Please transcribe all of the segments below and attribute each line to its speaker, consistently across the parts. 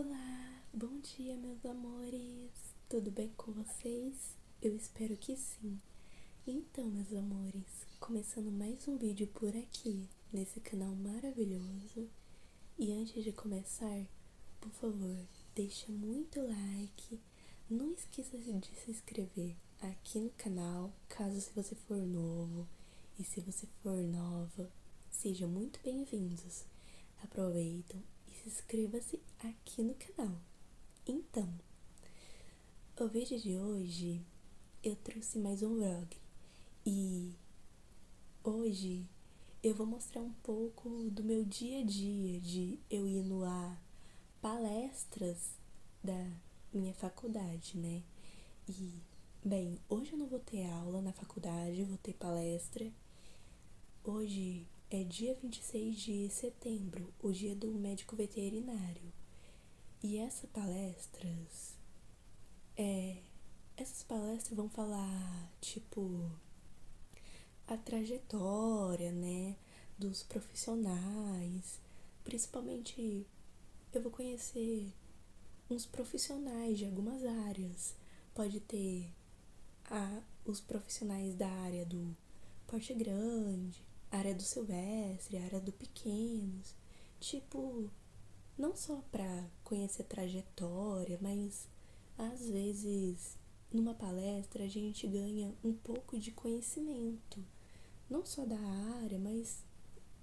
Speaker 1: Olá, bom dia, meus amores. Tudo bem com vocês? Eu espero que sim. Então, meus amores, começando mais um vídeo por aqui, nesse canal maravilhoso. E antes de começar, por favor, deixa muito like. Não esqueça de se inscrever aqui no canal, caso se você for novo. E se você for nova, sejam muito bem-vindos. Aproveitam e se inscreva-se aqui no canal. Então, o vídeo de hoje eu trouxe mais um vlog e hoje eu vou mostrar um pouco do meu dia a dia de eu indo a palestras da minha faculdade, né? E, bem, hoje eu não vou ter aula na faculdade, eu vou ter palestra. Hoje é dia 26 de setembro, o dia do médico veterinário. E essas palestras vão falar, tipo, a trajetória, né, dos profissionais. Principalmente, eu vou conhecer uns profissionais de algumas áreas. Pode ter os profissionais da área do porte grande, área do silvestre, área do pequenos. Tipo, não só pra conhecer trajetória, mas às vezes numa palestra a gente ganha um pouco de conhecimento, não só da área, mas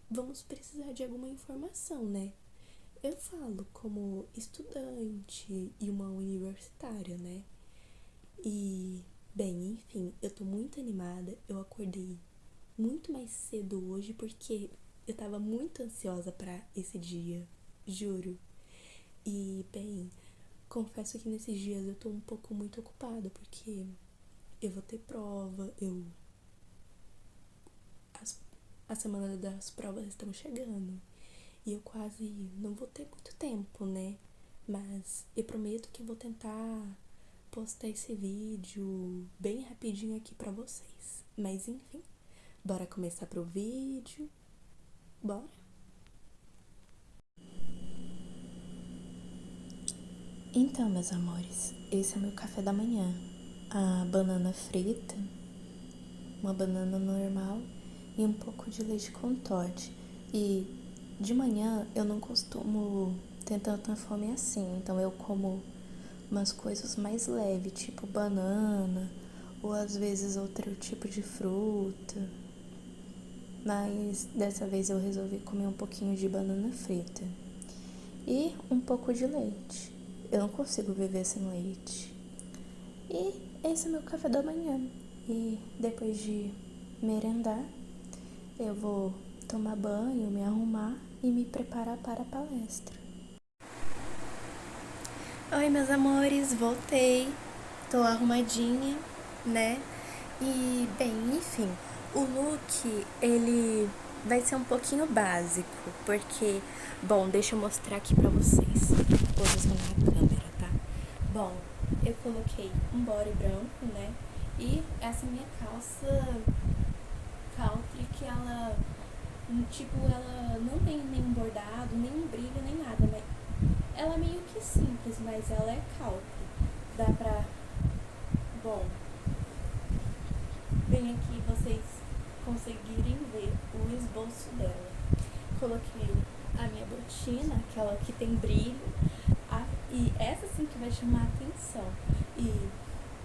Speaker 1: vamos precisar de alguma informação, né? Eu falo como estudante e uma universitária, né? E, bem, enfim, eu tô muito animada. Eu acordei muito mais cedo hoje porque eu tava muito ansiosa pra esse dia, juro. E, bem, confesso que nesses dias eu tô um pouco muito ocupada porque eu vou ter prova, a semana das provas estão chegando e eu quase não vou ter muito tempo, né? Mas eu prometo que eu vou tentar postar esse vídeo bem rapidinho aqui pra vocês. Mas enfim, bora começar pro vídeo. Bora? Então, meus amores, esse é o meu café da manhã. A banana frita, uma banana normal e um pouco de leite com Toddy. E de manhã eu não costumo ter tanta fome assim, então eu como umas coisas mais leves, tipo banana ou às vezes outro tipo de fruta. Mas dessa vez eu resolvi comer um pouquinho de banana frita e um pouco de leite. Eu não consigo viver sem leite. E esse é meu café da manhã. E depois de merendar, eu vou tomar banho, me arrumar e me preparar para a palestra. Oi, meus amores, voltei. Tô arrumadinha, né? E, bem, enfim, o look, ele vai ser um pouquinho básico, porque, bom, deixa eu mostrar aqui pra vocês. Vou posicionar a câmera, tá? Bom, eu coloquei um body branco, né? E essa minha calça country que ela, tipo, ela não tem nenhum bordado, nenhum brilho, nem nada, mas ela é meio que simples, mas ela é country. Dá pra, bom, bem aqui vocês conseguirem ver o esboço dela. Coloquei a minha botina, aquela que tem brilho, e essa sim que vai chamar a atenção. E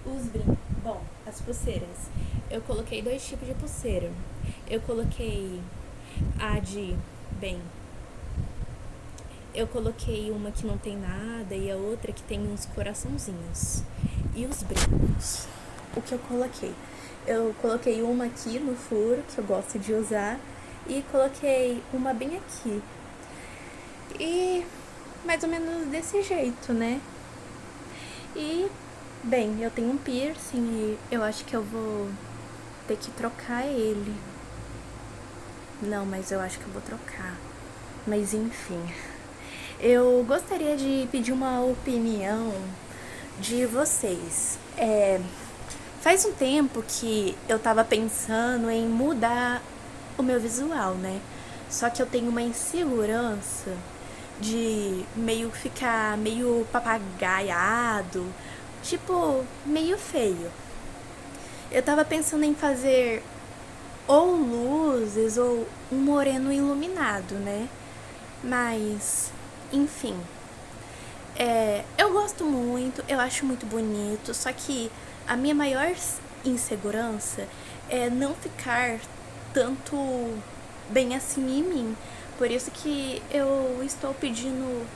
Speaker 1: os brincos, bom, as pulseiras. Eu coloquei 2 tipos de pulseira. Eu coloquei eu coloquei uma que não tem nada e a outra que tem uns coraçãozinhos. E os brincos, o que eu coloquei? Eu coloquei uma aqui no furo, que eu gosto de usar, e coloquei uma bem aqui. E mais ou menos desse jeito, né? E, bem, eu tenho um piercing e eu acho que eu vou ter que trocar ele. Não, mas eu acho que eu vou trocar. Mas enfim, eu gostaria de pedir uma opinião de vocês. Faz um tempo que eu tava pensando em mudar o meu visual, né? Só que eu tenho uma insegurança de meio ficar meio papagaiado, tipo, meio feio. Eu tava pensando em fazer ou luzes ou um moreno iluminado, né? Mas, enfim. Eu gosto muito, eu acho muito bonito, só que a minha maior insegurança é não ficar tanto bem assim em mim. Por isso que eu estou pedindo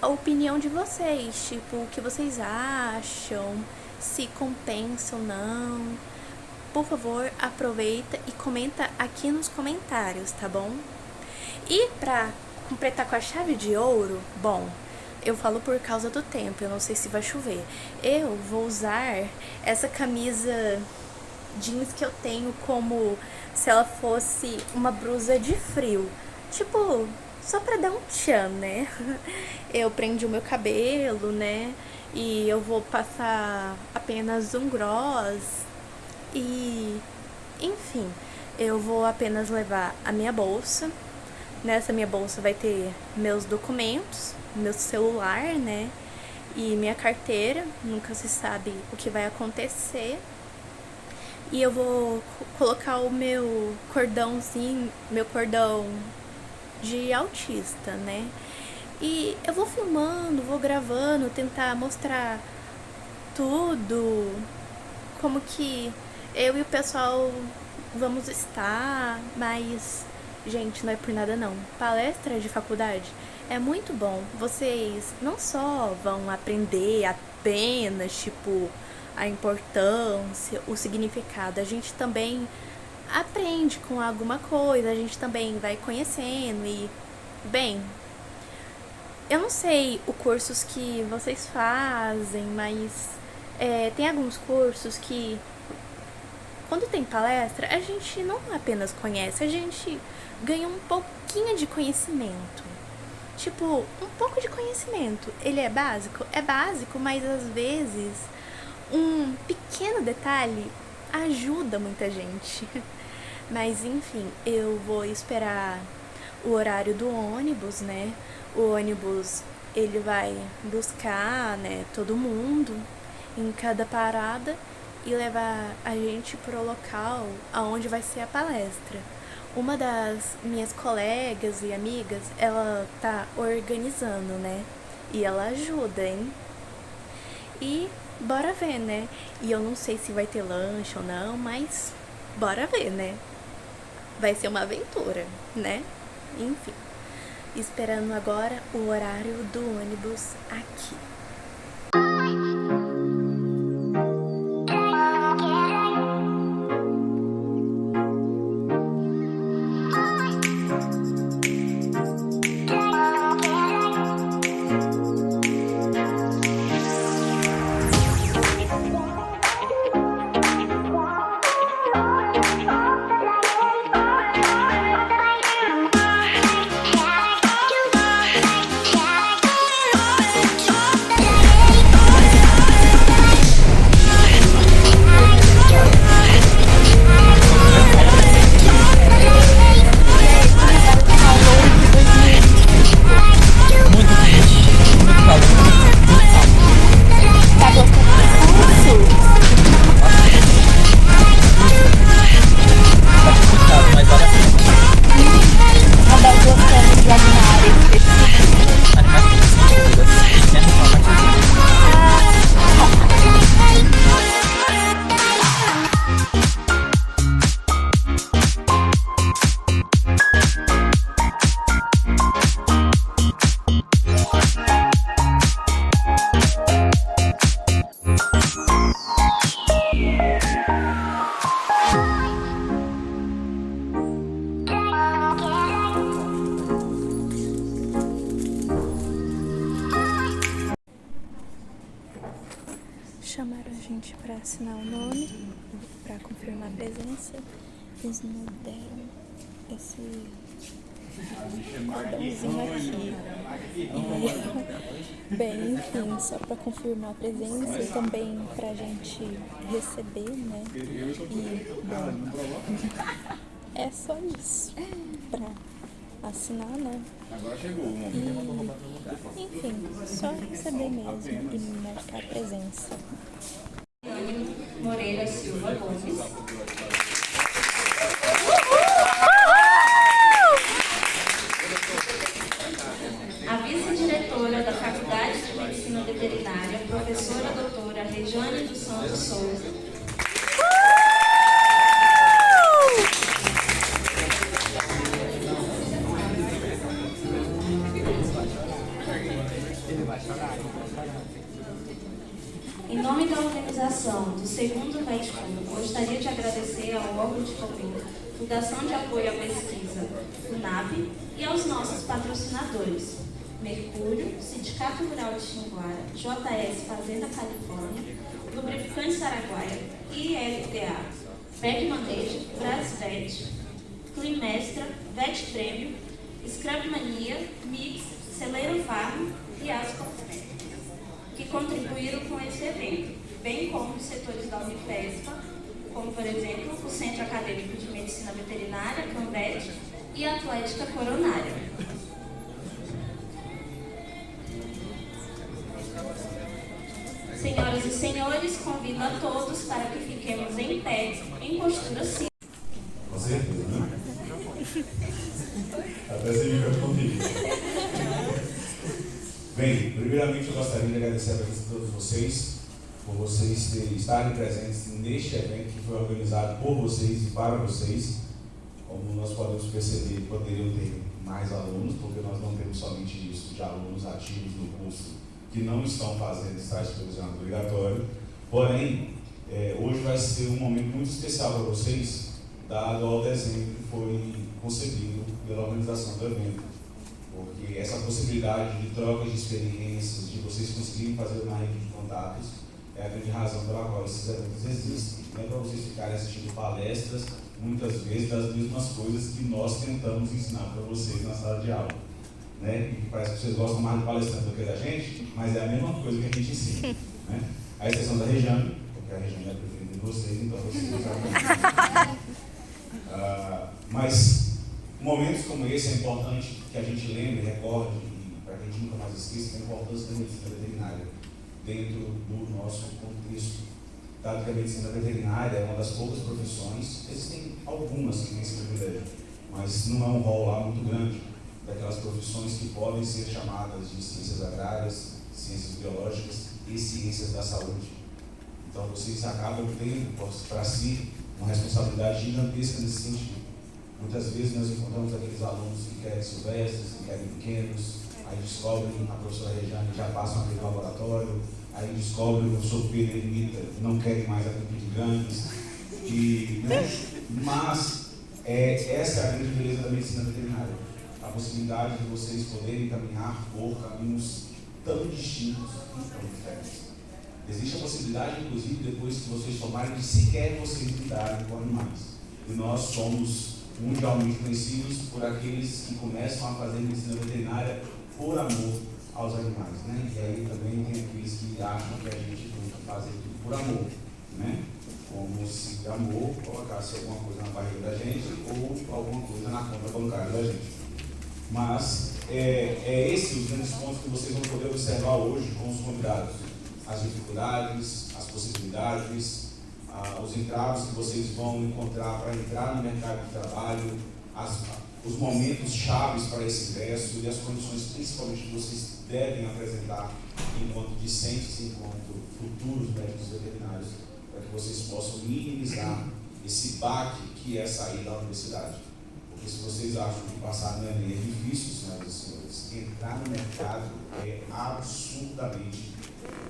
Speaker 1: a opinião de vocês, tipo, o que vocês acham, se compensa ou não. Por favor, aproveita e comenta aqui nos comentários, tá bom? E pra completar com a chave de ouro, bom, eu falo por causa do tempo, eu não sei se vai chover. Eu vou usar essa camisa jeans que eu tenho como se ela fosse uma blusa de frio. Tipo, só pra dar um tchan, né? Eu prendi o meu cabelo, né? E eu vou passar apenas um gloss. E, enfim, eu vou apenas levar a minha bolsa. Nessa minha bolsa vai ter meus documentos, meu celular, né? E minha carteira, nunca se sabe o que vai acontecer. E eu vou colocar o meu cordãozinho, meu cordão de autista, né? E eu vou filmando, vou gravando, tentar mostrar tudo, como que eu e o pessoal vamos estar, mas, gente, não é por nada não. Palestra de faculdade é muito bom. Vocês não só vão aprender apenas, tipo, a importância, o significado, a gente também aprende com alguma coisa, a gente também vai conhecendo e, bem, eu não sei os cursos que vocês fazem, mas tem alguns cursos que, quando tem palestra, a gente não apenas conhece, a gente ganha um pouquinho de conhecimento. Tipo, um pouco de conhecimento. Ele é básico? É básico, mas às vezes um pequeno detalhe ajuda muita gente. Mas enfim, eu vou esperar o horário do ônibus, né? O ônibus, ele vai buscar, né, todo mundo em cada parada e levar a gente pro local aonde vai ser a palestra. Uma das minhas colegas e amigas, ela tá organizando, né? E ela ajuda, hein? E bora ver, né? E eu não sei se vai ter lanche ou não, mas bora ver, né? Vai ser uma aventura, né? Enfim, esperando agora o horário do ônibus aqui. Chamaram a gente para assinar o nome, para confirmar a presença. Eles nos deram esse cordãozinho aqui. Bem, enfim, só para confirmar a presença e também pra gente receber, né? E, bom, é só isso. Pra assinar, né?
Speaker 2: Agora chegou o momento. só receber mesmo e marcar presença.
Speaker 3: Moreira Silva Gomes. A vice-diretora da Faculdade de Medicina Veterinária, professora doutora Regiane dos Santos Souza. Em nome da organização do segundo VetCon, gostaria de agradecer ao órgão de fomento, Fundação de Apoio à Pesquisa, FUNAP, e aos nossos patrocinadores, Mercúrio, Sindicato Rural de Xinguara, JS Fazenda Califórnia, Lubrificantes Araguaia, ILTA, Beckmanage, Brasvet, Climestra, Vet Prêmio, Scrapmania, Mix, Celeiro Farm e Asco, que contribuíram com esse evento, bem como os setores da Unifespa, como, por exemplo, o Centro Acadêmico de Medicina Veterinária, CAMVET, e a Atlética Coronária. Senhoras e senhores, convido a todos para que fiquemos em pé, em postura simples.
Speaker 4: Com certeza, né? Até se me comigo. Bem, primeiramente eu gostaria de agradecer a presença de todos vocês, por vocês estarem presentes neste evento que foi organizado por vocês e para vocês. Como nós podemos perceber, poderiam ter mais alunos, porque nós não temos somente isso de alunos ativos no curso que não estão fazendo estágio supervisionado obrigatório. Porém, hoje vai ser um momento muito especial para vocês, dado ao desenho que foi concebido pela organização do evento. Porque essa possibilidade de troca de experiências, de vocês conseguirem fazer uma rede de contatos, é a grande razão pela qual esses eventos existem. Não é para vocês ficarem assistindo palestras, muitas vezes, das mesmas coisas que nós tentamos ensinar para vocês na sala de aula. Né? E parece que vocês gostam mais do palestrante do que da gente, mas é a mesma coisa que a gente ensina. Né? A exceção da Regiane, porque a Regiane é a preferida de vocês, então vocês já mas momentos como esse é importante que a gente lembre, recorde, para que a gente nunca mais esqueça, a importância da medicina veterinária dentro do nosso contexto. Dado que a medicina veterinária é uma das poucas profissões, existem algumas que têm esse privilégio, mas não é um rol lá muito grande daquelas profissões que podem ser chamadas de ciências agrárias, ciências biológicas e ciências da saúde. Então vocês acabam tendo para si uma responsabilidade gigantesca nesse sentido. Muitas vezes nós encontramos aqueles alunos que querem silvestres, que querem pequenos, aí descobrem a professora Regiane já passam aquele laboratório, aí descobrem que o professor Pedro Ermita não querem mais aquele de grandes, né? Mas essa é a grande beleza da medicina veterinária, a possibilidade de vocês poderem caminhar por caminhos tão distintos e tão diferentes. Existe a possibilidade, inclusive, depois que vocês tomarem, de sequer vocês lidarem com animais. E nós somos mundialmente conhecidos por aqueles que começam a fazer medicina veterinária por amor aos animais, né? E aí também tem aqueles que acham que a gente tem que fazer tudo por amor, né? Como se amor colocasse alguma coisa na barriga da gente ou alguma coisa na conta bancária da gente. Mas esses os grandes pontos que vocês vão poder observar hoje com os convidados. As dificuldades, as possibilidades, os entraves que vocês vão encontrar para entrar no mercado de trabalho, os momentos chaves para esse ingresso e as condições principalmente que vocês devem apresentar enquanto discentes, enquanto futuros médicos veterinários, para que vocês possam minimizar esse baque que é sair da universidade. Porque se vocês acham que passar no Enem é difícil, senhoras e senhores, entrar no mercado é absurdamente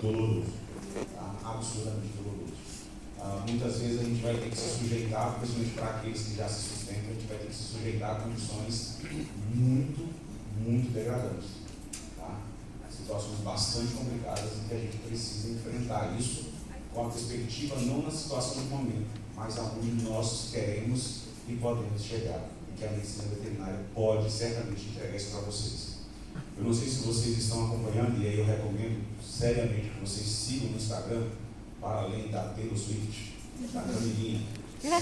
Speaker 4: doloroso. Tá? Absurdamente doloroso. Muitas vezes a gente vai ter que se sujeitar, principalmente para aqueles que já se sustentam, a gente vai ter que se sujeitar a condições muito, muito degradantes. Tá? Situações bastante complicadas em que a gente precisa enfrentar isso com a perspectiva não na situação do momento, mas aonde nós queremos e podemos chegar. E que a medicina veterinária pode certamente entregar isso para vocês. Eu não sei se vocês estão acompanhando, e aí eu recomendo seriamente que vocês sigam no Instagram, para além da Taylor Swift, da Camilinha, né?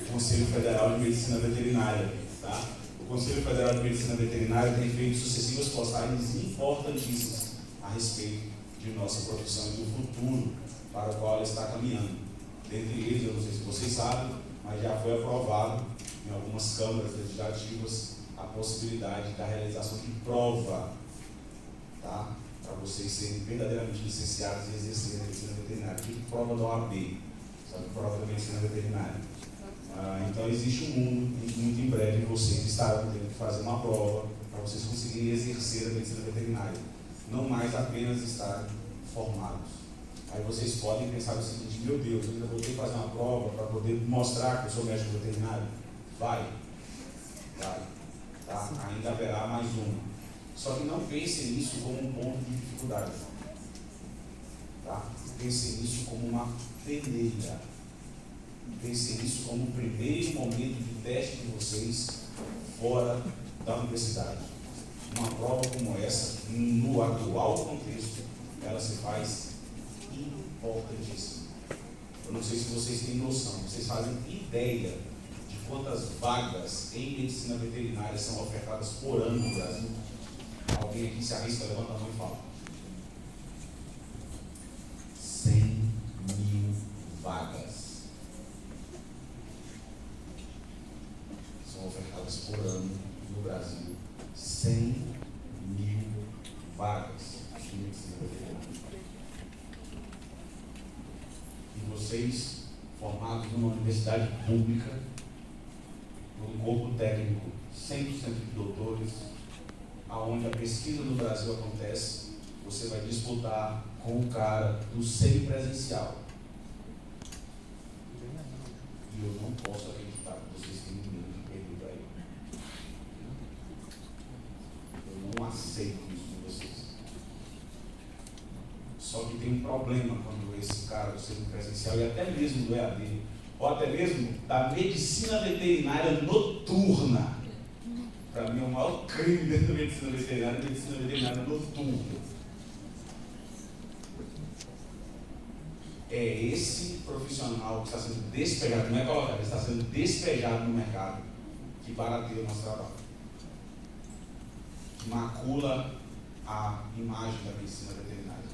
Speaker 4: O Conselho Federal de Medicina Veterinária, tá? O Conselho Federal de Medicina Veterinária tem feito sucessivas postagens importantíssimas a respeito de nossa profissão e do futuro para o qual ela está caminhando. Dentre eles, eu não sei se vocês sabem, mas já foi aprovado em algumas câmaras legislativas a possibilidade da realização de prova, tá? Para vocês serem verdadeiramente licenciados e exercerem a medicina veterinária. Tipo prova da OAB, sabe? Prova da medicina veterinária. Então existe um mundo em que muito em breve vocês estarão tendo que fazer uma prova para vocês conseguirem exercer a medicina veterinária, não mais apenas estarem formados. Aí vocês podem pensar o seguinte: meu Deus, eu ainda vou ter que fazer uma prova para poder mostrar que eu sou médico veterinário? Vai, tá? Ainda haverá mais uma. Só que não pensem nisso como um ponto de dificuldade, tá? Pensem nisso como uma peneira. Pensem nisso como o primeiro momento de teste de vocês fora da universidade. Uma prova como essa, no atual contexto, ela se faz importantíssima. Eu não sei se vocês têm noção, vocês fazem ideia de quantas vagas em medicina veterinária são ofertadas por ano no Brasil? Alguém aqui se arrisca, levanta a mão e fala. 100.000 vagas são ofertadas por ano no Brasil. 100.000 vagas de medicina veterinária. E vocês, formados numa universidade pública, num corpo técnico 100% de doutores, aonde a pesquisa no Brasil acontece, você vai disputar com o cara do semipresencial. E eu não posso acreditar que vocês têm medo de perder para ele. Eu não aceito isso com vocês. Só que tem um problema quando esse cara do semipresencial, e até mesmo do EAD, ou até mesmo da medicina veterinária noturna. Para mim é o maior crime dentro da medicina veterinária noturna. É esse profissional que está sendo despejado, não é colocado, ele está sendo despejado no mercado, que barateia o nosso trabalho, que macula a imagem da medicina veterinária.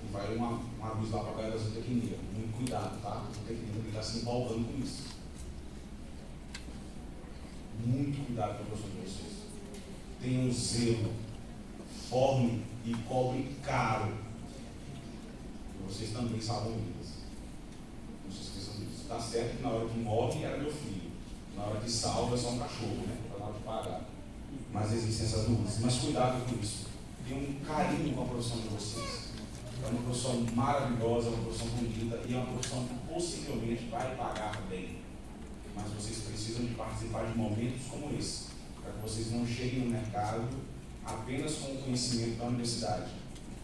Speaker 4: E vai um aviso lá para a galera da zootecnia: muito cuidado, tá? O zootecnia está se empolgando com isso. Muito cuidado com a profissão de vocês. Tenham zelo, formem e cobrem caro. E vocês também salvam vidas. Não se esqueçam disso. Está certo que na hora que morre era meu filho, na hora que salva é só um cachorro, né? Para na hora de pagar. Mas existem essas nuances. Mas cuidado com isso. Tenham um carinho com a profissão de vocês. É uma profissão maravilhosa, é uma profissão bonita e é uma profissão que possivelmente vai pagar bem. Mas vocês precisam de participar de momentos como esse, para que vocês não cheguem no mercado apenas com o conhecimento da universidade.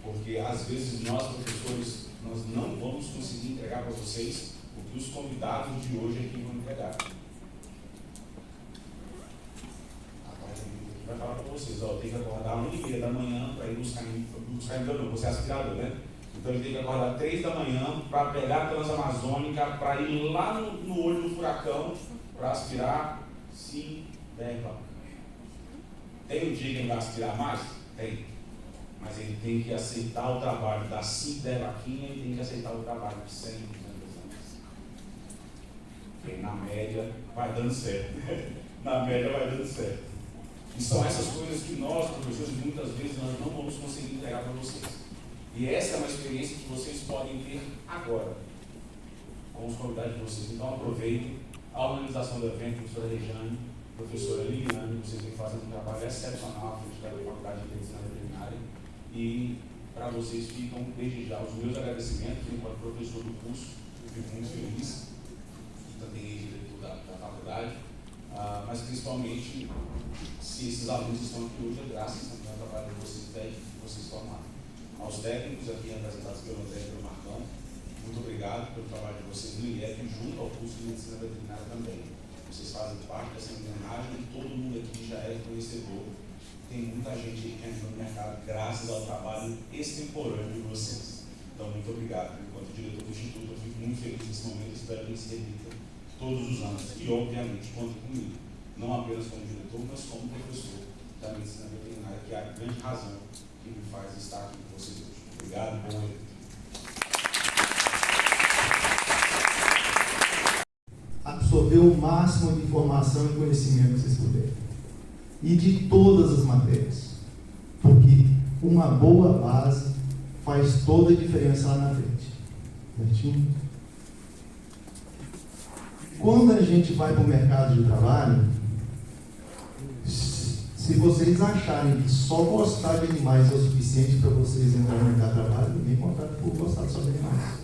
Speaker 4: Porque às vezes nós, professores, nós não vamos conseguir entregar para vocês o que os convidados de hoje aqui vão entregar. Vai falar para vocês, ó, tem que acordar 1h30 da manhã para ir buscar não, você é aspirador, né? Então ele tem que acordar 3 da manhã para pegar a Transamazônica, para ir lá no olho do furacão, para aspirar 5, 10 vacas. Tem um dia que ele vai aspirar mais? Tem. Mas ele tem que aceitar o trabalho das 5, 10 vaquinhas e tem que aceitar o trabalho de 100, 200 anos. Porque na média vai dando certo. Na média vai dando certo. E são essas coisas que nós, professores, muitas vezes nós não vamos conseguir entregar para vocês. E essa é uma experiência que vocês podem ter agora, com os convidados de vocês. Então aproveitem a organização do evento, professora Rejane, professora Liliane, vocês vêm fazendo um trabalho excepcional à frente da Faculdade de Medicina Veterinária. E para vocês ficam, desde já, os meus agradecimentos, enquanto professor do curso, eu fico muito feliz, e também diretor da faculdade, mas principalmente se esses alunos estão aqui hoje, é graças também ao trabalho de vocês, que vocês formaram. Aos técnicos aqui representados pelo André e pelo Marcão, muito obrigado pelo trabalho de vocês no IEP, junto ao curso de Medicina Veterinária também. Vocês fazem parte dessa engrenagem e todo mundo aqui já é conhecedor. Tem muita gente que entra no mercado graças ao trabalho extemporâneo de vocês. Então, muito obrigado. Enquanto diretor do Instituto, eu fico muito feliz nesse momento e espero que ele se repita todos os anos. E, obviamente, conte comigo. não apenas como diretor, mas como professor da medicina veterinária, que é a grande razão que me faz estar aqui com vocês hoje. Obrigado, bom dia.
Speaker 5: Absorver o máximo de informação e conhecimento que vocês puderem. E de todas as matérias. Porque uma boa base faz toda a diferença lá na frente. Certinho? Quando a gente vai para o mercado de trabalho, se vocês acharem que só gostar de animais é o suficiente para vocês entrarem no mercado de trabalho, ninguém contrata por gostar só de animais.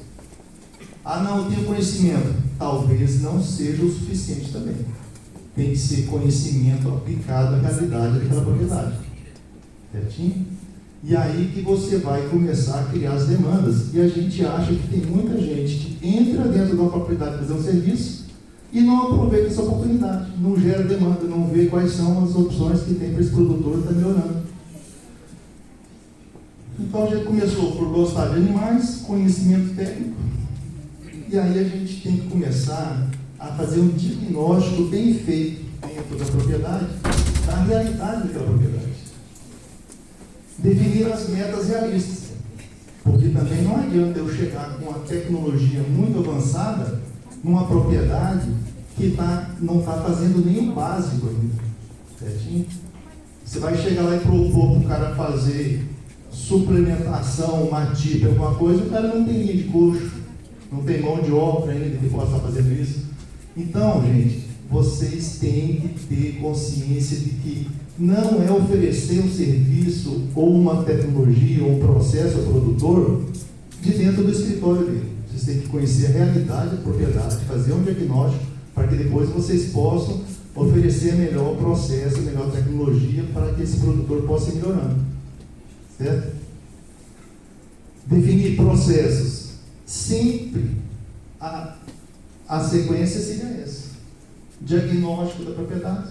Speaker 5: Ah, não, eu tenho conhecimento. Talvez não seja o suficiente também. Tem que ser conhecimento aplicado à realidade daquela propriedade. Certinho? E aí que você vai começar a criar as demandas. E a gente acha que tem muita gente que entra dentro de uma propriedade fazer um serviço e não aproveita essa oportunidade, não gera demanda, não vê quais são as opções que tem para esse produtor que está melhorando. Então a gente começou por gostar de animais, conhecimento técnico, e aí a gente tem que começar a fazer um diagnóstico bem feito dentro da propriedade, da realidade daquela propriedade. Definir as metas realistas, porque também não adianta eu chegar com uma tecnologia muito avançada numa propriedade que não está fazendo nem o básico ainda. Certinho? Você vai chegar lá e propor para o cara fazer suplementação, matípia, alguma coisa, o cara não tem linha de coxo, não tem mão de obra ainda que possa estar fazendo isso. Então, gente, vocês têm que ter consciência de que não é oferecer um serviço ou uma tecnologia ou um processo ao produtor de dentro do escritório dele. Vocês têm que conhecer a realidade da propriedade, fazer um diagnóstico para que depois vocês possam oferecer melhor processo, melhor tecnologia para que esse produtor possa ir melhorando. Certo? Definir processos. Sempre a sequência seria essa. Diagnóstico da propriedade.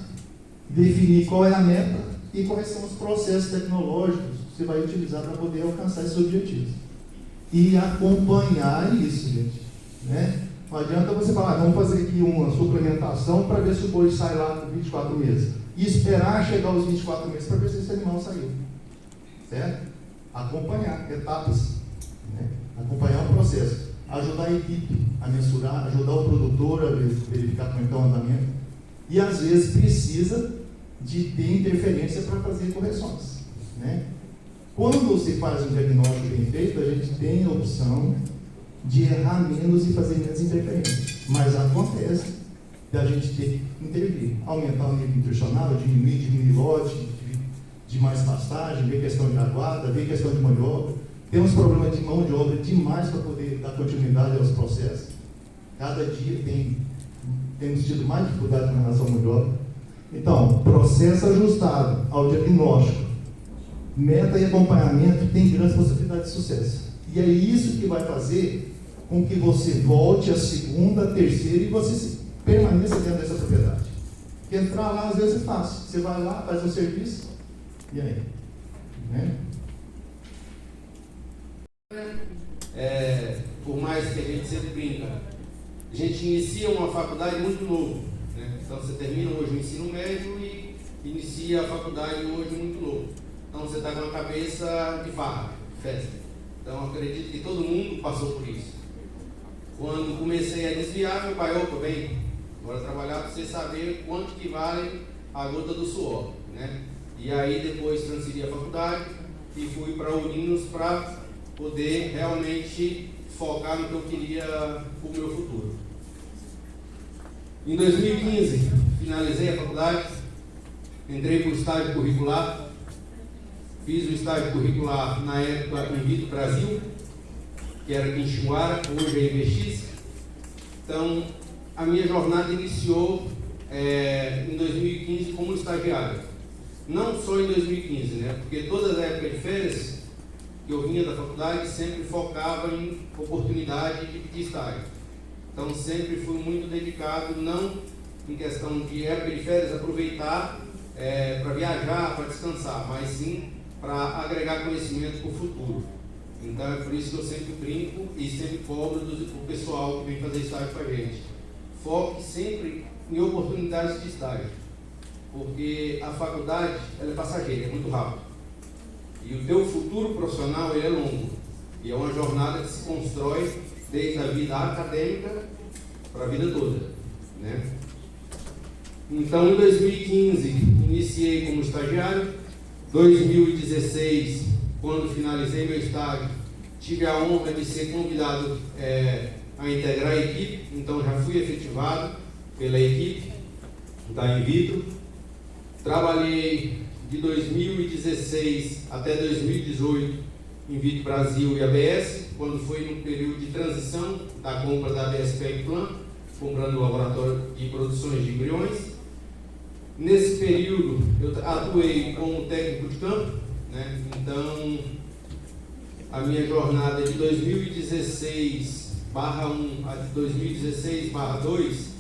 Speaker 5: Definir qual é a meta e quais são os processos tecnológicos que você vai utilizar para poder alcançar esses objetivos. E acompanhar isso, gente. Né? Não adianta você falar, vamos fazer aqui uma suplementação para ver se o boi sai lá com 24 meses. E esperar chegar aos 24 meses para ver se esse animal saiu. Certo? Acompanhar etapas. Né? Acompanhar o processo. Ajudar a equipe a mensurar, ajudar o produtor a verificar como está o andamento. E às vezes precisa de ter interferência para fazer correções. Né? Quando você faz um diagnóstico bem feito, a gente tem a opção de errar menos e fazer menos interferências. Mas acontece da gente ter que intervir, aumentar o nível nutricional, diminuir lote, de mais pastagem, ver questão de aguada, ver questão de mão de obra. Temos problemas de mão de obra demais para poder dar continuidade aos processos. Cada dia temos tido mais dificuldade com relação à mão de obra. Então, processo ajustado ao diagnóstico, meta e acompanhamento tem grande possibilidade de sucesso. E é isso que vai fazer com que você volte a segunda, a terceira e você permaneça dentro dessa propriedade. Porque entrar lá às vezes é fácil. Você vai lá, faz um serviço, e aí? Né?
Speaker 6: Por mais que a gente sempre brinca, a gente inicia uma faculdade muito novo. Né? Então você termina hoje o ensino médio e inicia a faculdade hoje muito novo. Então você está com a cabeça de farra, festa. Então acredito que todo mundo passou por isso. Quando comecei a desviar, meu pai, opa, bem, agora trabalhar para você saber quanto que vale a gota do suor. Né? E aí depois transferi a faculdade e fui para Uninos para poder realmente focar no que eu queria para o meu futuro. Em 2015, finalizei a faculdade, entrei para o estágio curricular, fiz o estágio curricular na época em Rito Brasil, que era aqui em Xinguara, hoje é IBX. Então, a minha jornada iniciou em 2015 como estagiário. Não só em 2015, né? Porque todas as épocas de férias que eu vinha da faculdade sempre focava em oportunidade de estágio. Então sempre fui muito dedicado, não em questão de época de férias, aproveitar para viajar, para descansar, mas sim para agregar conhecimento para o futuro. Então é por isso que eu sempre brinco e sempre cobro do pessoal que vem fazer estágio com a gente. Foque sempre em oportunidades de estágio. porque a faculdade ela é passageira, é muito rápido. E o teu futuro profissional ele é longo. E é uma jornada que se constrói desde a vida acadêmica para a vida toda, né? Então, em 2015, iniciei como estagiário. 2016, quando finalizei meu estágio, tive a honra de ser convidado a integrar a equipe. Então, já fui efetivado pela equipe da Invitro. Trabalhei de 2016 até 2018 em Invitro Brasil e ABS, quando foi no período de transição da compra da ABS Pecplan, comprando o laboratório de produções de embriões. Nesse período, eu atuei como técnico de campo, né? Então, a minha jornada de 2016/1 a de 2016/2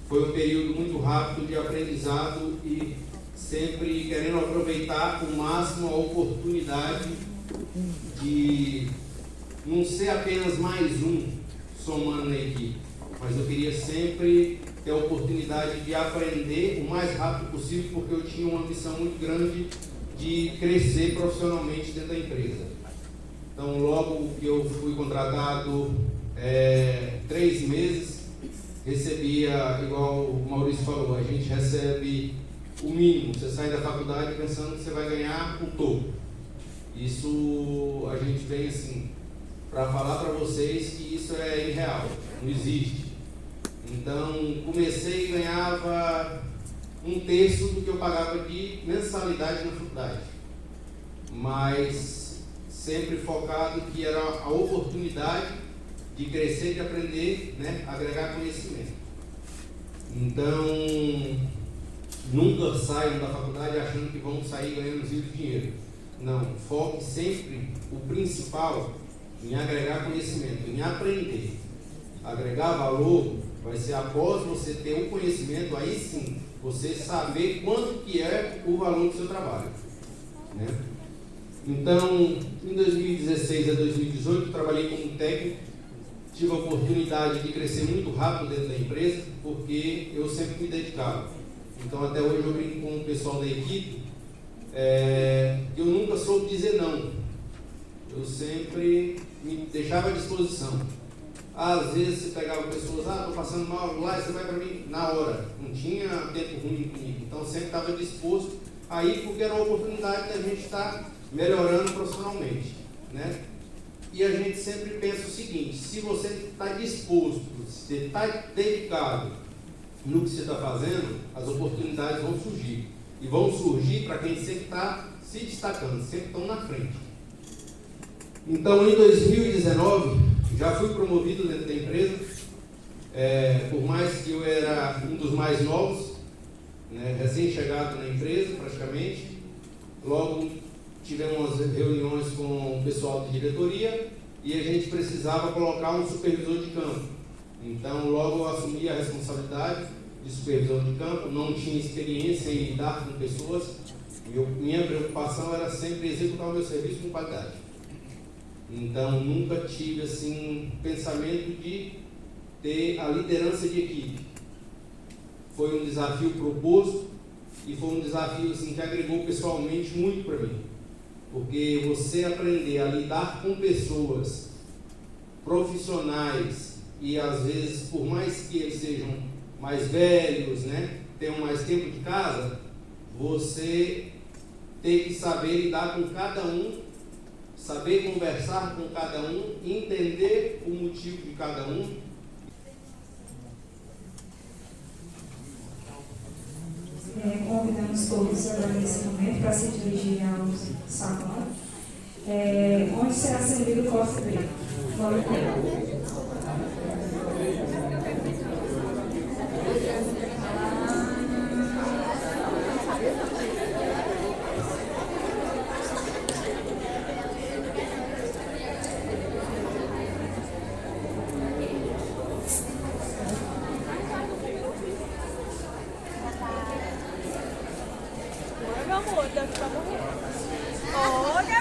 Speaker 6: foi um período muito rápido de aprendizado e sempre querendo aproveitar o máximo a oportunidade de não ser apenas mais um somando na equipe, mas eu queria sempre ter a oportunidade de aprender o mais rápido possível, porque eu tinha uma ambição muito grande de crescer profissionalmente dentro da empresa. Então, logo que eu fui contratado, 3 meses, recebia, igual o Maurício falou, a gente recebe o mínimo. Você sai da faculdade pensando que você vai ganhar o topo. Isso a gente vem assim, para falar para vocês que isso é irreal, não existe. Então, comecei e ganhava 1/3 do que eu pagava de mensalidade na faculdade. Mas sempre focado que era a oportunidade de crescer, de aprender, né, agregar conhecimento. Então, nunca saiam da faculdade achando que vão sair ganhando rios de dinheiro. Não, foque sempre o principal em agregar conhecimento, em aprender. Agregar valor vai ser após você ter o conhecimento, aí sim, você saber quanto que é o valor do seu trabalho, né? Então, em 2016 a 2018, trabalhei como técnico, tive a oportunidade de crescer muito rápido dentro da empresa, porque eu sempre me dedicava. Então, até hoje eu brinco com o pessoal da equipe, eu nunca soube dizer não. Eu sempre me deixava à disposição. Às vezes você pegava pessoas, estou passando mal lá, você vai para mim na hora. Não tinha tempo ruim comigo. Então sempre estava disposto a ir, porque era uma oportunidade da gente estar melhorando profissionalmente, né? E a gente sempre pensa o seguinte: se você está disposto, se você está dedicado no que você está fazendo, as oportunidades vão surgir. E vão surgir para quem sempre está se destacando, sempre estão na frente. Então, em 2019, já fui promovido dentro da empresa, por mais que eu era um dos mais novos, né, recém-chegado na empresa, praticamente. Logo, tivemos reuniões com o pessoal de diretoria e a gente precisava colocar um supervisor de campo. Então, logo eu assumi a responsabilidade de supervisor de campo, não tinha experiência em lidar com pessoas, minha preocupação era sempre executar o meu serviço com qualidade. Então, nunca tive assim pensamento de ter a liderança de equipe. Foi um desafio proposto e foi um desafio assim, que agregou pessoalmente muito para mim. Porque você aprender a lidar com pessoas profissionais e às vezes, por mais que eles sejam mais velhos, né, tenham mais tempo de casa, você tem que saber lidar com cada um, saber conversar com cada um, entender o motivo de cada um.
Speaker 7: Convidamos todos agora nesse momento para se dirigir ao salão, onde será servido o cofre preto.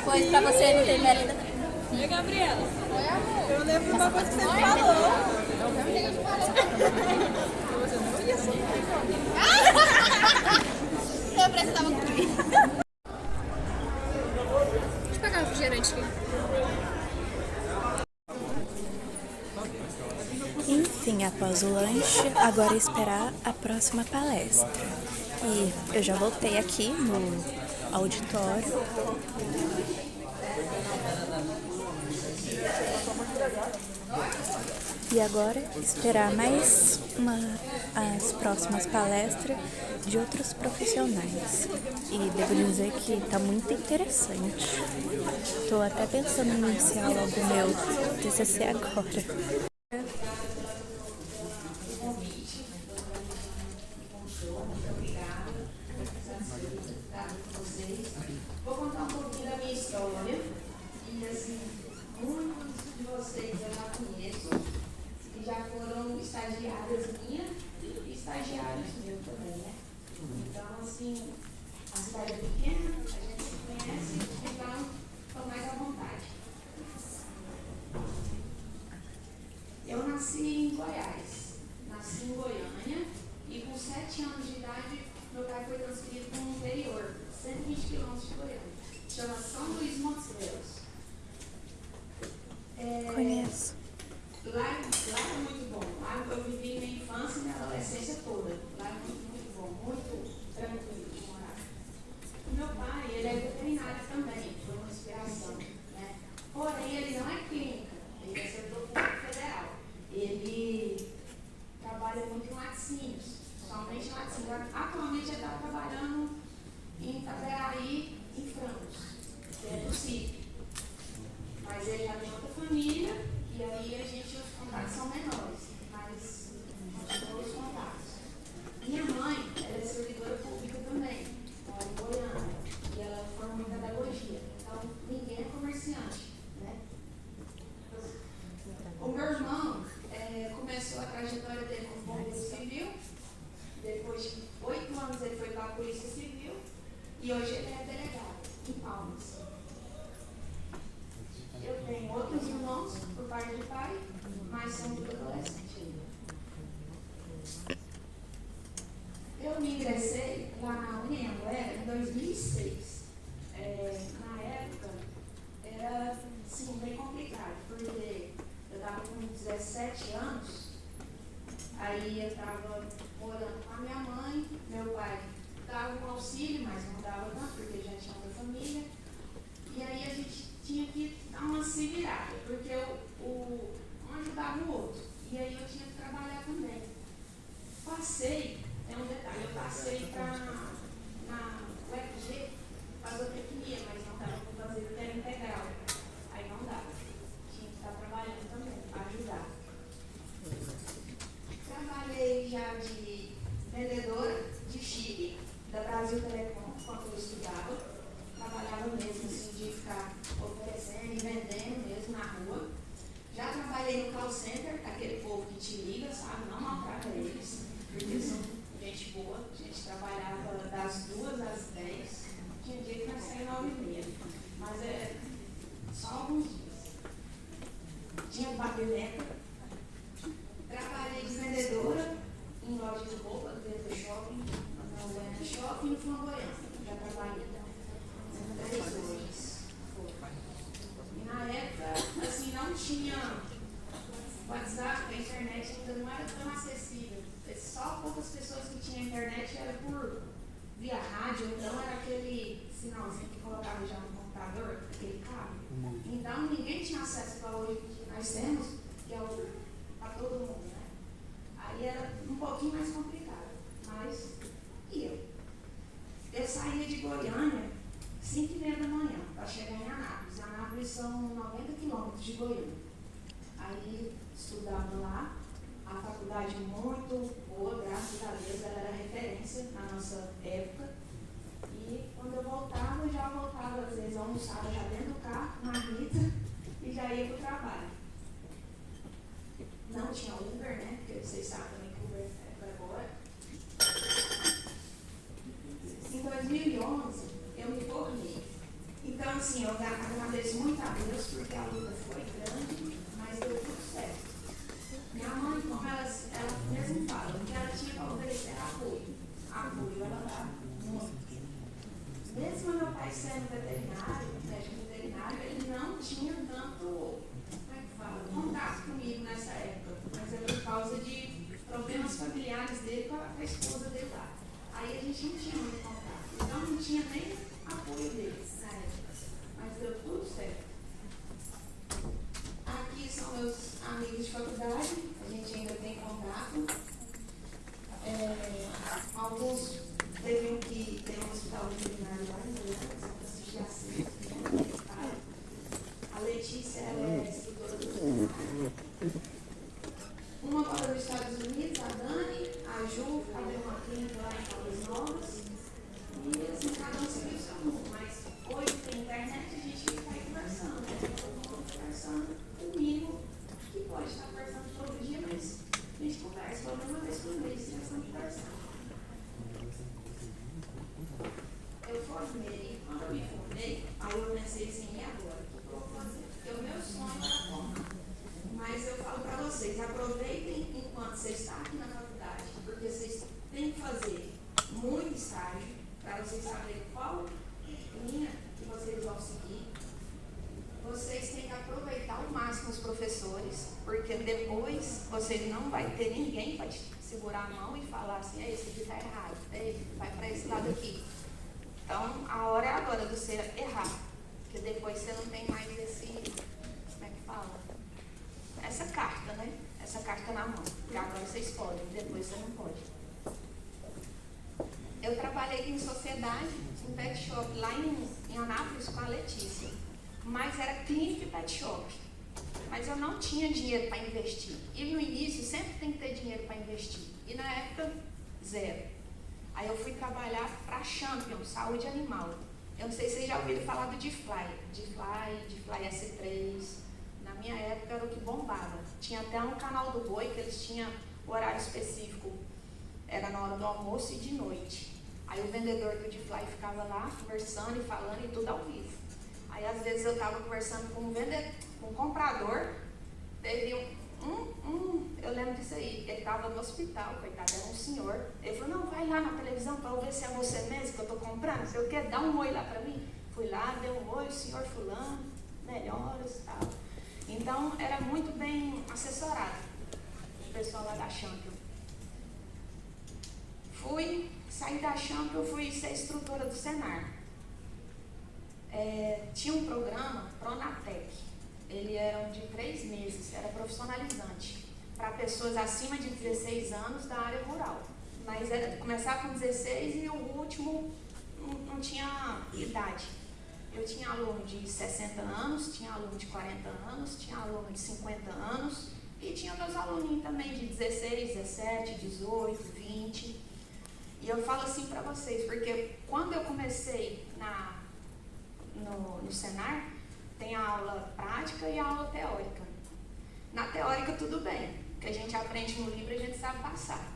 Speaker 2: Coisa pra você não ter merda.
Speaker 8: Oi, Gabriela. Oi, amor. Eu lembro de uma coisa que você me falou. Você não ia
Speaker 2: eu precisava comer. Deixa eu pegar o refrigerante aqui.
Speaker 1: Enfim, após o lanche, agora é esperar a próxima palestra. E eu já voltei aqui no auditório. E agora esperar mais as próximas palestras de outros profissionais. E devo dizer que está muito interessante. Estou até pensando em iniciar logo o meu TCC agora.
Speaker 9: Vou contar um pouquinho da minha história. E assim, muitos de vocês eu já conheço, que já foram estagiárias minhas e estagiários meus também, né? Então, assim, a cidade é pequena, a gente se conhece, então estou mais à vontade. Eu nasci em Goiás, nasci em Goiânia e com 7 anos de idade meu pai foi transferido para o interior, 120 quilômetros de Goiânia. Chama São Luís Montes Belos.
Speaker 1: Conheço.
Speaker 9: Lá é muito bom. Lá eu vivi minha infância e minha adolescência toda. Lá é muito bom, muito tranquilo de morar. O meu pai, ele é veterinário também, foi uma inspiração, né? Porém, ele não é clínica, ele é servidor público federal. Ele trabalha muito em laticínios, somente laticínios. Atualmente ele está trabalhando em Itaberaí, em frangos, que é do sítio. Mas ele já tem outra família, e aí os contatos são menores, mas continuam os contatos. Minha mãe, ela é servidora pública também, mora em Goiânia, e ela formou em pedagogia, então ninguém é comerciante, né? O meu irmão começou a trajetória dele como bombeiro civil, depois de 8 anos ele foi para a Polícia Civil, e hoje ele é delegado em Palmas. Eu tenho outros irmãos por parte de pai, mas são muito adolescentes ainda. Eu me ingressei lá na Unianguera em 2006. Na época era sim, bem complicado, porque eu estava com 17 anos, aí eu estava morando com a minha mãe, meu pai dava um auxílio, mas não dava tanto, porque já tinha outra família. E aí a gente tinha que dar uma se virada, porque um ajudava o outro. E aí eu tinha que trabalhar também. Passei, é um detalhe, eu passei na UFG fazer zootecnia, mas não dava para fazer, porque era integral. Aí não dava. Tinha que estar trabalhando também, para ajudar. Trabalhei já de vendedora de chip da Brasil Telecom, quando eu estudava. Trabalhava mesmo assim, de ficar oferecendo e vendendo mesmo na rua. Já trabalhei no call center, aquele povo que te liga, sabe? Não maltrata eles, porque são gente boa. A gente trabalhava das 2 às 10. Tinha dia que nós saímos 9h30. Mas é só alguns dias. Tinha babileta. Trabalhei de vendedora em loja de roupa, dentro do shopping, no Goiânia Shopping e no Flamboyant. Já trabalhei. 3 horas. E na época, assim, não tinha WhatsApp, a internet ainda não era tão acessível. Só poucas pessoas que tinham internet era por via rádio, então era aquele sinalzinho que colocava já no computador, aquele cabo. Então ninguém tinha acesso para hoje que nós temos, que é para todo mundo, né? Aí era um pouquinho mais complicado, mas eu saía de Goiânia 5h30 da manhã, para chegar em Anápolis. Anápolis são 90 quilômetros de Goiânia. Aí estudava lá, a faculdade muito boa, graças a Deus, ela era referência na nossa época. E quando eu voltava, já voltava, às vezes almoçava já dentro do carro, marmita, e já ia para o trabalho. Não tinha Uber, né? Porque vocês sabem também que o Uber é para agora. Em 2011, eu me formei. Então, assim, eu agradeço muito a Deus, porque a luta foi grande, mas deu tudo certo. Minha mãe, como ela mesmo fala, o que ela tinha para oferecer era apoio. Apoio ela dá muito. pai sendo veterinário, médico veterinário, ele não tinha tanto, como é que fala, contato comigo nessa época, mas é por causa de problemas familiares dele com a esposa dele lá. Aí a gente não tinha muito contato, então não tinha nem apoio dele na época, mas deu tudo certo. Aqui são meus amigos de faculdade, a gente ainda tem contato. Alguns teve que ter um hospital veterinário lá em Goiânia, São Francisco de Assis, a Letícia, ela é instrutora do veterinário. Uma mora nos Estados Unidos, a Dani, a Ju, abriu uma clínica lá em Caldas Novas. E assim, cada um seguiu o seu mundo. Mas hoje tem internet, a gente está aí conversando, né? Todo mundo conversando, o mínimo que pode estar conversando todo dia, mas a gente conversa pelo menos uma vez por mês, já estamos conversando. Eu formei, quando eu me formei, aí eu pensei assim, e agora? O que eu vou fazer? Porque o meu sonho era formar. Mas eu falo para vocês, aproveitem enquanto você está aqui na faculdade, porque vocês têm que fazer muito estágio para vocês saberem qual linha que vocês vão seguir. Vocês têm que aproveitar ao máximo os professores, porque depois vocês não vai ter ninguém para te segurar a mão e falar assim, esse aqui está errado, vai para esse lado aqui. Então, a hora é agora de você errar, porque depois você não tem mais esse, como é que fala? Essa carta, né? Essa carta na mão. Porque agora vocês podem, depois você não pode. Eu trabalhei em sociedade, em pet shop, lá em Anápolis com a Letícia. Mas era clínica e pet shop. Mas eu não tinha dinheiro para investir. E no início sempre tem que ter dinheiro para investir. E na época, zero. Aí eu fui trabalhar para a Champion, saúde animal. Eu não sei se vocês já ouviram falar do DFly S3. Na minha época era o que bombava. Tinha até um canal do Boi que eles tinham horário específico. Era na hora do almoço e de noite. Aí o vendedor do DFly ficava lá conversando e falando e tudo ao vivo. Aí às vezes eu estava conversando com um comprador. Teve eu lembro disso aí, ele estava no hospital, coitado, era um senhor. Ele falou, não, vai lá na televisão para eu ver se é você mesmo que eu estou comprando, não sei o que, dá um oi lá para mim. Fui lá, dei um oi, senhor fulano, melhoras e tal. Então, era muito bem assessorado, o pessoal lá da Champion. Saí da Champion, fui ser instrutora do Senar. Tinha um programa, Pronatec. Ele era de 3 meses, era profissionalizante, para pessoas acima de 16 anos da área rural. Mas era de começar com 16 e o último não tinha idade. Eu tinha aluno de 60 anos, tinha aluno de 40 anos, tinha aluno de 50 anos e tinha meus aluninhos também de 16, 17, 18, 20. E eu falo assim para vocês, porque quando eu comecei no Senar, tem a aula prática e a aula teórica. Na teórica tudo bem, porque a gente aprende no livro e a gente sabe passar.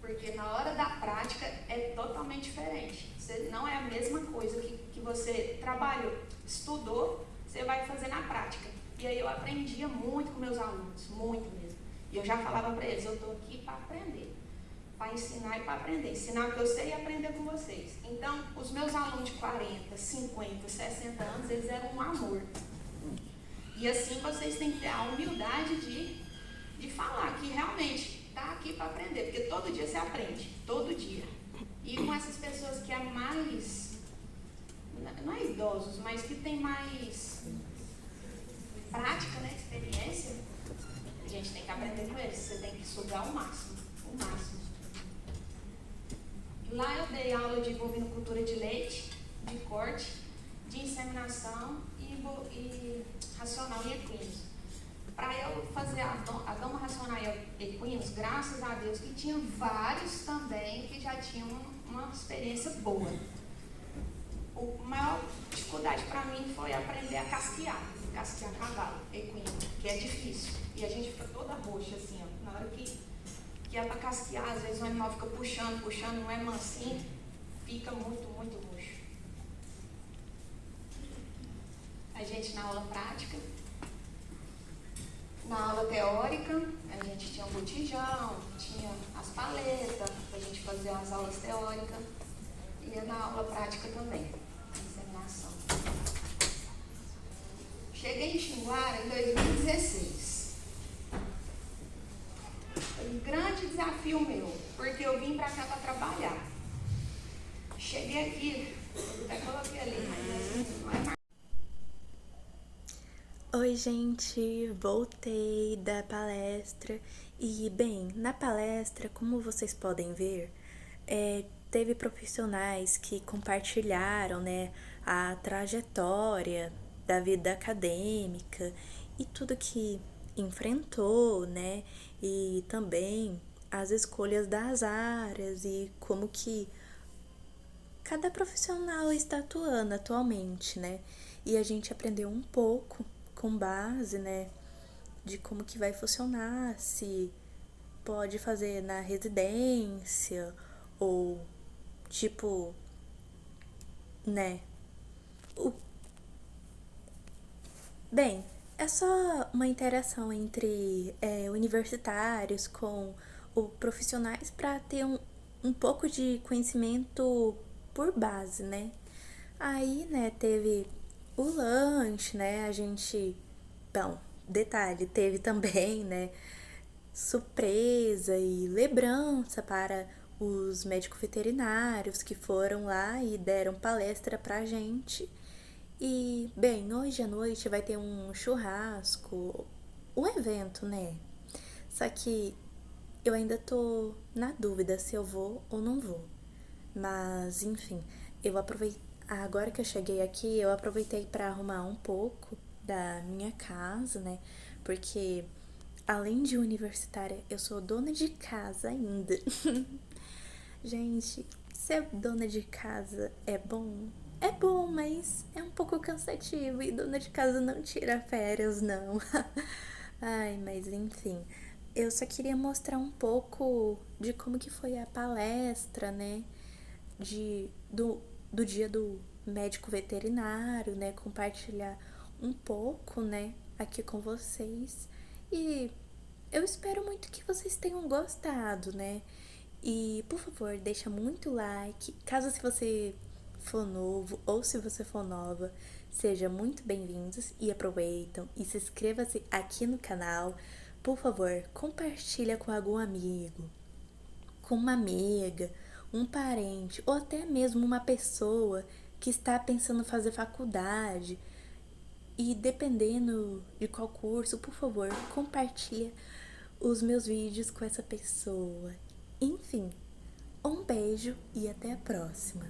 Speaker 9: Porque na hora da prática é totalmente diferente. Não é a mesma coisa que você trabalhou, estudou, você vai fazer na prática. E aí eu aprendia muito com meus alunos, muito mesmo. E eu já falava para eles, eu estou aqui para aprender, para ensinar e para aprender. Ensinar o que eu sei e aprender com vocês. Então, os meus alunos de 40, 50, 60 anos, eles eram um amor. E assim vocês têm que ter a humildade de falar que realmente está aqui para aprender, porque todo dia você aprende, todo dia. E com essas pessoas que é mais, não é idosos, mas que tem mais prática, né, experiência, a gente tem que aprender com eles, você tem que sugar o máximo, o máximo. Lá eu dei aula de bovinocultura de leite, de corte, de inseminação e racional em equinos. Para eu fazer a doma racional em equinos, graças a Deus que tinha vários também que já tinham uma experiência boa. A maior dificuldade para mim foi aprender a casquear cavalo, equino, que é difícil. E a gente fica toda roxa assim, ó, na hora que é para casquear, às vezes o animal fica puxando, não é mansinho, fica muito, muito roxo. A gente na aula prática, na aula teórica, a gente tinha um botijão, tinha as paletas, para a gente fazer as aulas teóricas, e na aula prática também, Guara em 2016. Foi um grande desafio meu, porque eu vim para cá para trabalhar. Cheguei aqui, eu até coloquei ali, mas não é mais.
Speaker 1: Oi, gente, voltei da palestra e, bem, na palestra, como vocês podem ver, teve profissionais que compartilharam, né, a trajetória da vida acadêmica e tudo que enfrentou, né, e também as escolhas das áreas e como que cada profissional está atuando atualmente, né? E a gente aprendeu um pouco com base, né, de como que vai funcionar, se pode fazer na residência ou tipo, né? O... Bem, é só uma interação entre universitários com profissionais para ter um pouco de conhecimento por base, né? Aí, né, teve o lanche, né? A gente. Bom, detalhe, teve também, né? Surpresa e lembrança para os médicos veterinários que foram lá e deram palestra pra gente. E, bem, hoje à noite vai ter um churrasco, um evento, né? Só que eu ainda tô na dúvida se eu vou ou não vou. Mas, enfim, eu aproveitei. Agora que eu cheguei aqui, eu aproveitei para arrumar um pouco da minha casa, né? Porque, além de universitária, eu sou dona de casa ainda. Gente, ser dona de casa é bom? É bom, mas é um pouco cansativo e dona de casa não tira férias, não. Ai, mas enfim, eu só queria mostrar um pouco de como que foi a palestra, né? Do dia do médico veterinário, né? Compartilhar um pouco, né? Aqui com vocês. E eu espero muito que vocês tenham gostado, né? E, por favor, deixa muito like. Caso se você for novo ou se você for nova, sejam muito bem-vindos e aproveitam e se inscreva-se aqui no canal. Por favor, compartilha com algum amigo, com uma amiga, um parente ou até mesmo uma pessoa que está pensando em fazer faculdade. E dependendo de qual curso, por favor, compartilha os meus vídeos com essa pessoa. Enfim, um beijo e até a próxima.